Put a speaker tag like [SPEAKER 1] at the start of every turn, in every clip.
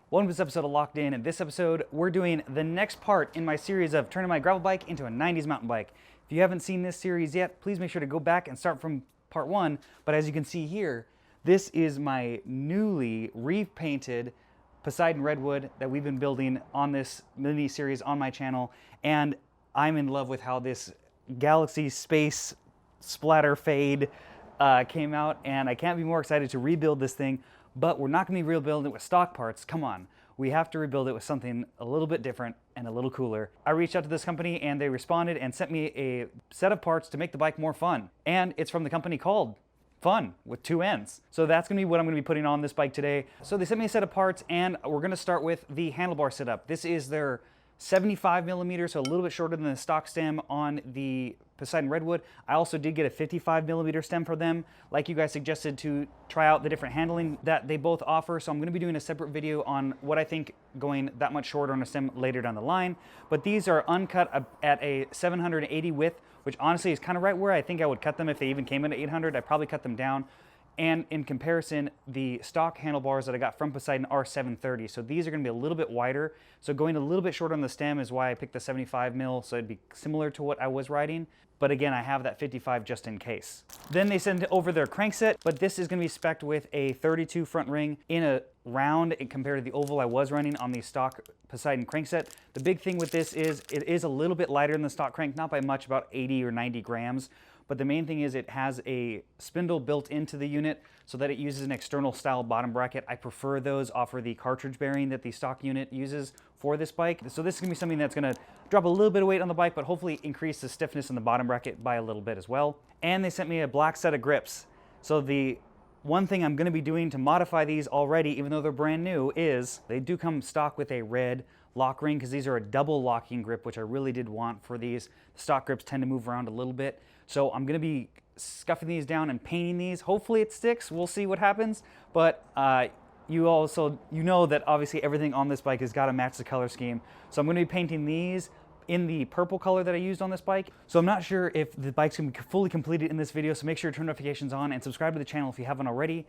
[SPEAKER 1] Welcome to this episode of Locked In. In this episode, we're doing the next part in my series of turning my gravel bike into a 90s mountain bike. If you haven't seen this series yet, please make sure to go back and start from part 1. But as you can see here, this is my newly repainted Poseidon Redwood that we've been building on this mini series on my channel. And I'm in love with how this galaxy space splatter fade came out. And I can't be more excited to rebuild this thing. But we're not going to be rebuilding it with stock parts. Come on. We have to rebuild it with something a little bit different and a little cooler. I reached out to this company and they responded and sent me a set of parts to make the bike more fun. And it's from the company called Fun with 2 N's. So that's going to be what I'm going to be putting on this bike today. So they sent me a set of parts and we're going to start with the handlebar setup. This is their 75 millimeter, so a little bit shorter than the stock stem on the Poseidon Redwood. I also did get a 55 millimeter stem for them, like you guys suggested, to try out the different handling that they both offer. So I'm going to be doing a separate video on what I think going that much shorter on a stem later down the line. But these are uncut at a 780 width, which honestly is kind of right where I think I would cut them if they even came in at 800. I'd probably cut them down. And in comparison, the stock handlebars that I got from Poseidon are 730. So these are going to be a little bit wider. So going a little bit shorter on the stem is why I picked the 75 mil. So it'd be similar to what I was riding. But again, I have that 55 just in case. Then they send over their crankset, but this is going to be spec'd with a 32 front ring in a round compared to the oval I was running on the stock Poseidon crankset. The big thing with this is it is a little bit lighter than the stock crank, not by much, about 80 or 90 grams. But the main thing is it has a spindle built into the unit so that it uses an external style bottom bracket. I prefer those over the cartridge bearing that the stock unit uses for this bike. So this is going to be something that's going to drop a little bit of weight on the bike, but hopefully increase the stiffness in the bottom bracket by a little bit as well. And they sent me a black set of grips. So the one thing I'm going to be doing to modify these already, even though they're brand new, is they do come stock with a red lock ring because these are a double locking grip, which I really did want for these. The stock grips tend to move around a little bit. So I'm going to be scuffing these down and painting these. Hopefully it sticks. We'll see what happens. But you know that obviously everything on this bike has got to match the color scheme. So I'm going to be painting these in the purple color that I used on this bike. So I'm not sure if the bike's going to be fully completed in this video. So make sure to turn notifications on and subscribe to the channel if you haven't already.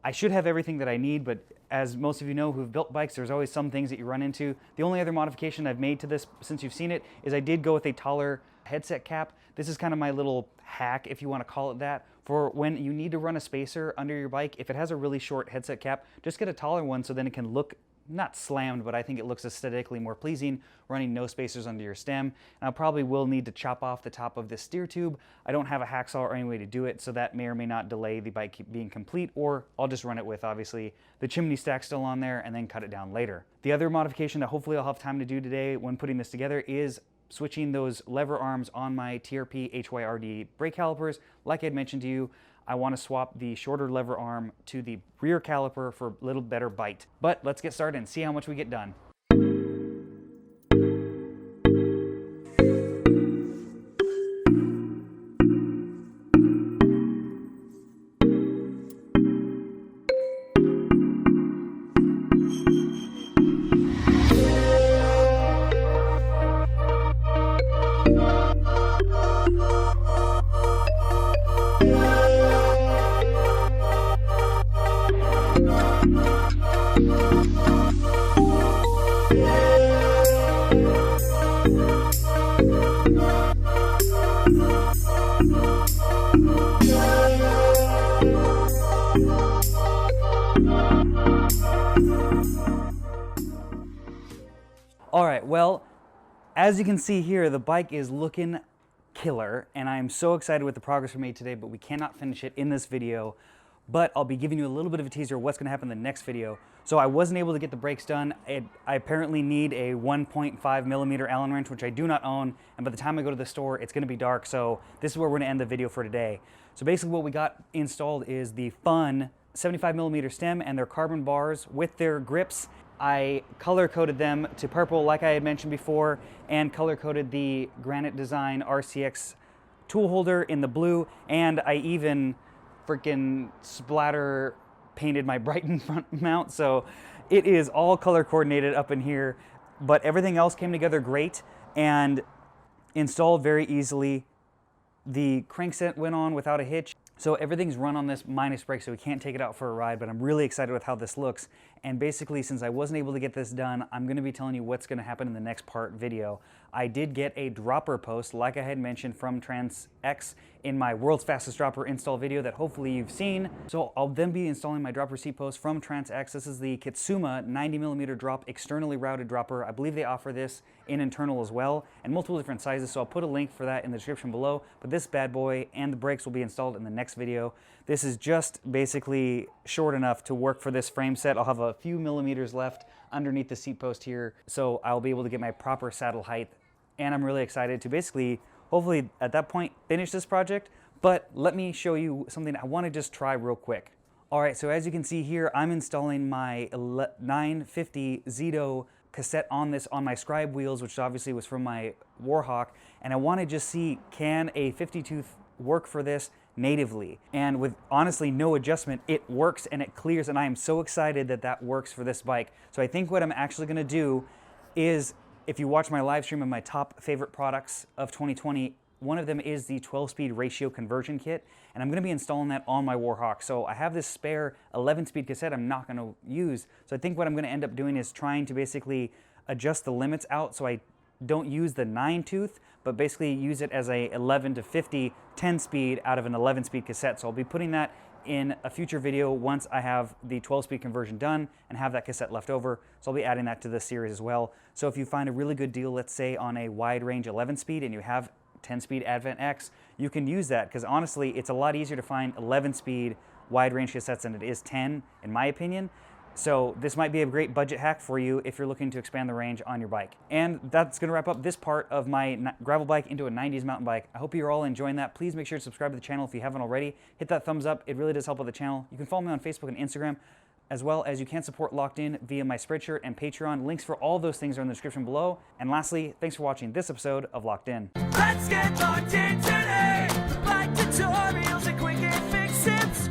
[SPEAKER 1] I should have everything that I need, but as most of you know who've built bikes, there's always some things that you run into. The only other modification I've made to this since you've seen it is I did go with a taller headset cap. This is kind of my little hack, if you want to call it that, for when you need to run a spacer under your bike. If it has a really short headset cap, just get a taller one so then it can look not slammed, but I think it looks aesthetically more pleasing running no spacers under your stem. And I probably will need to chop off the top of this steer tube. I don't have a hacksaw or any way to do it, so that may or may not delay the bike being complete, or I'll just run it with obviously the chimney stack still on there and then cut it down later. The other modification that hopefully I'll have time to do today when putting this together is switching those lever arms on my TRP HYRD brake calipers. Like I had mentioned to you, I want to swap the shorter lever arm to the rear caliper for a little better bite. But let's get started and see how much we get done. All right, well, as you can see here, the bike is looking killer, and I am so excited with the progress we made today, but we cannot finish it in this video. But I'll be giving you a little bit of a teaser of what's going to happen in the next video. So I wasn't able to get the brakes done. I apparently need a 1.5 millimeter Allen wrench, which I do not own. And by the time I go to the store, it's going to be dark. So this is where we're going to end the video for today. So basically what we got installed is the Fun 75 millimeter stem and their carbon bars with their grips. I color coded them to purple like I had mentioned before, and color coded the Granite Design RCX tool holder in the blue, and I even freaking splatter painted my Brighton front mount. So it is all color coordinated up in here, but everything else came together great and installed very easily. The crankset went on without a hitch. So everything's run on this minus brake, so we can't take it out for a ride, but I'm really excited with how this looks. And basically, since I wasn't able to get this done, I'm going to be telling you what's going to happen in the next part video. I did get a dropper post, like I had mentioned, from TransX in my world's fastest dropper install video that hopefully you've seen. So I'll then be installing my dropper seat post from TransX. This is the Kitsuma 90mm drop externally routed dropper. I believe they offer this in internal as well, and multiple different sizes, so I'll put a link for that in the description below. But this bad boy and the brakes will be installed in the next video. This is just basically short enough to work for this frame set. I'll have a few millimeters left underneath the seat post here, so I'll be able to get my proper saddle height. And I'm really excited to basically, hopefully at that point, finish this project. But let me show you something I want to just try real quick. All right, so as you can see here, I'm installing my 950 Zito cassette on my scribe wheels, which obviously was from my Warhawk, and I want to just see, can a 50 tooth work for this natively? And with honestly no adjustment, it works and it clears, and I am so excited that that works for this bike. So I think what I'm actually going to do is, if you watch my live stream of my top favorite products of 2020, one of them is the 12-speed ratio conversion kit, and I'm going to be installing that on my Warhawk. So I have this spare 11-speed cassette I'm not going to use. So I think what I'm going to end up doing is trying to basically adjust the limits out so I don't use the 9-tooth, but basically use it as a 11 to 50 10-speed out of an 11-speed cassette. So I'll be putting that in a future video once I have the 12-speed conversion done and have that cassette left over. So I'll be adding that to this series as well. So if you find a really good deal, let's say on a wide range 11-speed, and you have 10-speed Advent X, you can use that, because honestly, it's a lot easier to find 11-speed wide range cassettes than it is 10, in my opinion. So this might be a great budget hack for you if you're looking to expand the range on your bike. And that's going to wrap up this part of my gravel bike into a 90s mountain bike. I hope you're all enjoying that. Please make sure to subscribe to the channel if you haven't already. Hit that thumbs up. It really does help out the channel. You can follow me on Facebook and Instagram, as well as you can support Locked In via my Spreadshirt and Pateron. Links for all those things are in the description below. And lastly, thanks for watching this episode of Locked In.
[SPEAKER 2] Let's get locked in today. Like tutorials and quick and fix tips.